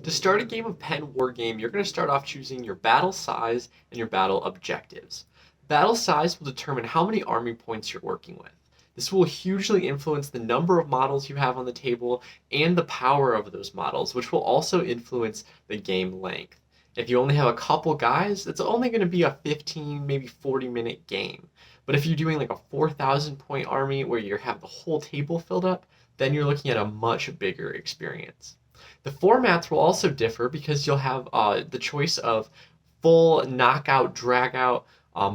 To start a game of Pen Wargame, you're going to start off choosing your battle size and your battle objectives. Battle size will determine how many army points you're working with. This will hugely influence the number of models you have on the table and the power of those models, which will also influence the game length. If you only have a couple guys, it's only going to be a 15, maybe 40-minute game. But if you're doing like a 4,000 point army where you have the whole table filled up, then you're looking at a much bigger experience. The formats will also differ because you'll have the choice of full knockout, drag out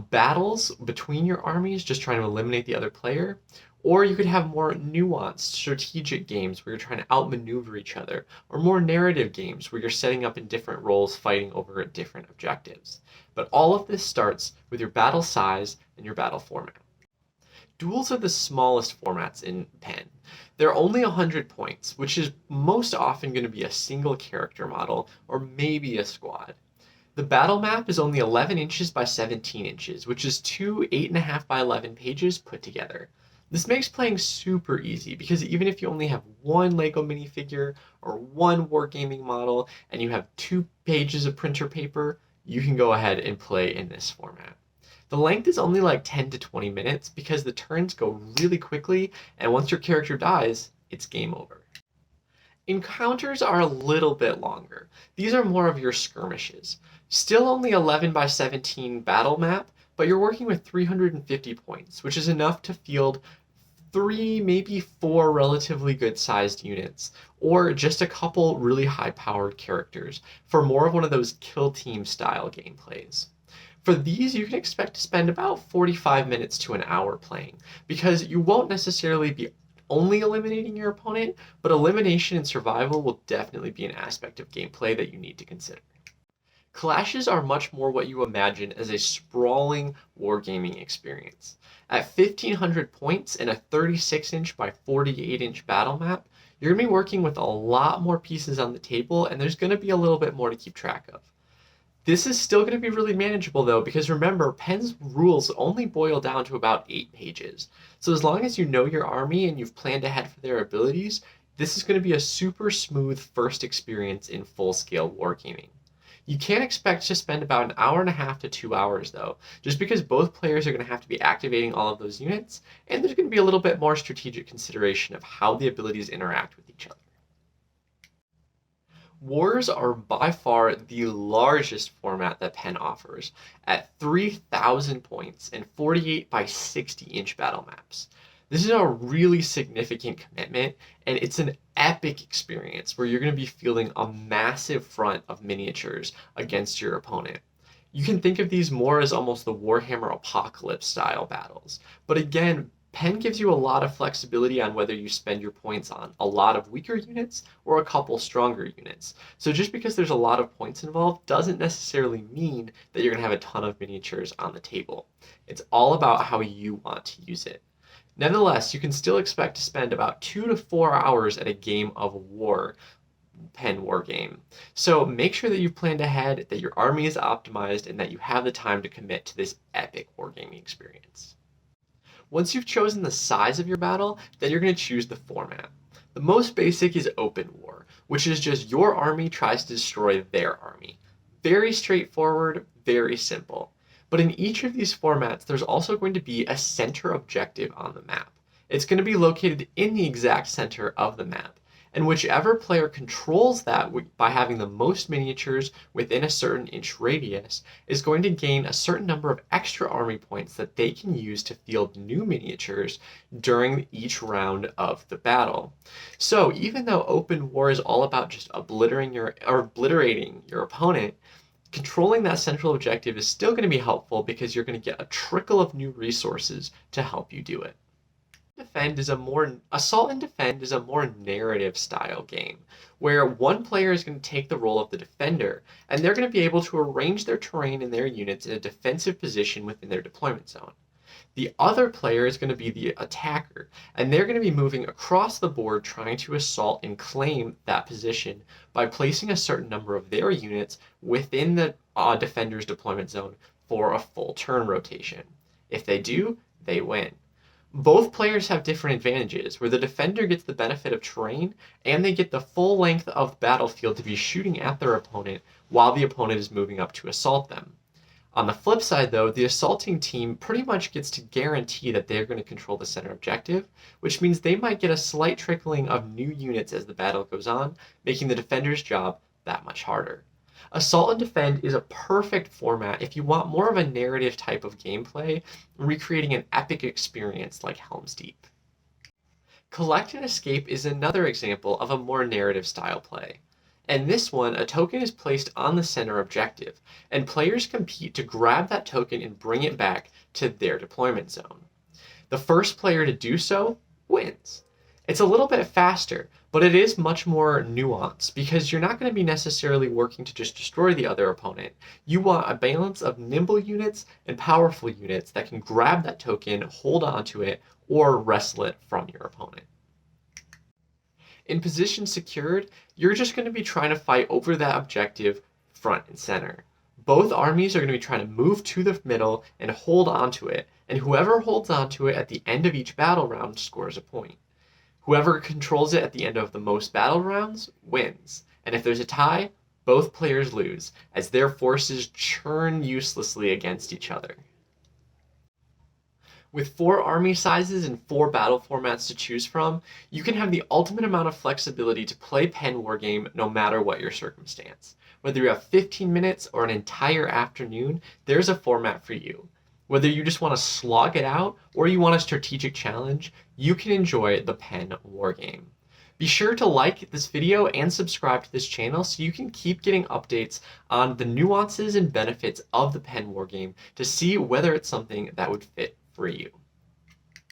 battles between your armies, just trying to eliminate the other player. Or you could have more nuanced strategic games where you're trying to outmaneuver each other, or more narrative games where you're setting up in different roles fighting over different objectives. But all of this starts with your battle size and your battle format. Duels are the smallest formats in Pen. They're only 100 points, which is most often going to be a single character model or maybe a squad. The battle map is only 11 inches by 17 inches, which is two 8.5 by 11 pages put together. This makes playing super easy because even if you only have one Lego minifigure or one wargaming model and you have 2 pages of printer paper, you can go ahead and play in this format. The length is only like 10 to 20 minutes because the turns go really quickly, and once your character dies, it's game over. Encounters are a little bit longer. These are more of your skirmishes. Still only 11 by 17 battle map, but you're working with 350 points, which is enough to field 3, maybe 4 relatively good sized units, or just a couple really high powered characters for more of one of those kill team style gameplays. For these, you can expect to spend about 45 minutes to an hour playing, because you won't necessarily be only eliminating your opponent, but elimination and survival will definitely be an aspect of gameplay that you need to consider. Clashes are much more what you imagine as a sprawling wargaming experience. At 1,500 points and a 36-inch by 48-inch battle map, you're going to be working with a lot more pieces on the table, and there's going to be a little bit more to keep track of. This is still going to be really manageable though, because remember, Penn's rules only boil down to about 8 pages. So as long as you know your army and you've planned ahead for their abilities, this is going to be a super smooth first experience in full-scale wargaming. You can expect to spend about an hour and a half to 2 hours though, just because both players are going to have to be activating all of those units, and there's going to be a little bit more strategic consideration of how the abilities interact with each other. Wars are by far the largest format that Pen offers, at 3,000 points and 48 by 60-inch battle maps. This is a really significant commitment, and it's an epic experience where you're going to be fielding a massive front of miniatures against your opponent. You can think of these more as almost the Warhammer Apocalypse style battles, but again, Pen gives you a lot of flexibility on whether you spend your points on a lot of weaker units or a couple stronger units. So just because there's a lot of points involved doesn't necessarily mean that you're going to have a ton of miniatures on the table. It's all about how you want to use it. Nevertheless, you can still expect to spend about 2 to 4 hours at a game of war, Pen Wargame. So make sure that you've planned ahead, that your army is optimized, and that you have the time to commit to this epic wargaming experience. Once you've chosen the size of your battle, then you're going to choose the format. The most basic is open war, which is just your army tries to destroy their army. Very straightforward, very simple. But in each of these formats, there's also going to be a center objective on the map. It's going to be located in the exact center of the map. And whichever player controls that by having the most miniatures within a certain inch radius is going to gain a certain number of extra army points that they can use to field new miniatures during each round of the battle. So even though open war is all about just obliterating your opponent, controlling that central objective is still going to be helpful because you're going to get a trickle of new resources to help you do it. Assault and Defend is a more narrative style game, where one player is going to take the role of the defender, and they're going to be able to arrange their terrain and their units in a defensive position within their deployment zone. The other player is going to be the attacker, and they're going to be moving across the board trying to assault and claim that position by placing a certain number of their units within the defender's deployment zone for a full turn rotation. If they do, they win. Both players have different advantages, where the defender gets the benefit of terrain and they get the full length of the battlefield to be shooting at their opponent while the opponent is moving up to assault them. On the flip side, though, the assaulting team pretty much gets to guarantee that they're going to control the center objective, which means they might get a slight trickling of new units as the battle goes on, making the defender's job that much harder. Assault and Defend is a perfect format if you want more of a narrative type of gameplay, recreating an epic experience like Helm's Deep. Collect and Escape is another example of a more narrative style play. In this one, a token is placed on the center objective, and players compete to grab that token and bring it back to their deployment zone. The first player to do so wins. It's a little bit faster, but it is much more nuanced because you're not going to be necessarily working to just destroy the other opponent. You want a balance of nimble units and powerful units that can grab that token, hold onto it, or wrestle it from your opponent. In position secured, you're just going to be trying to fight over that objective front and center. Both armies are going to be trying to move to the middle and hold onto it, and whoever holds onto it at the end of each battle round scores a point. Whoever controls it at the end of the most battle rounds wins, and if there's a tie, both players lose, as their forces churn uselessly against each other. With 4 army sizes and 4 battle formats to choose from, you can have the ultimate amount of flexibility to play pen wargame no matter what your circumstance. Whether you have 15 minutes or an entire afternoon, there's a format for you. Whether you just want to slog it out or you want a strategic challenge, you can enjoy the pen wargame. Be sure to like this video and subscribe to this channel so you can keep getting updates on the nuances and benefits of the pen wargame to see whether it's something that would fit for you.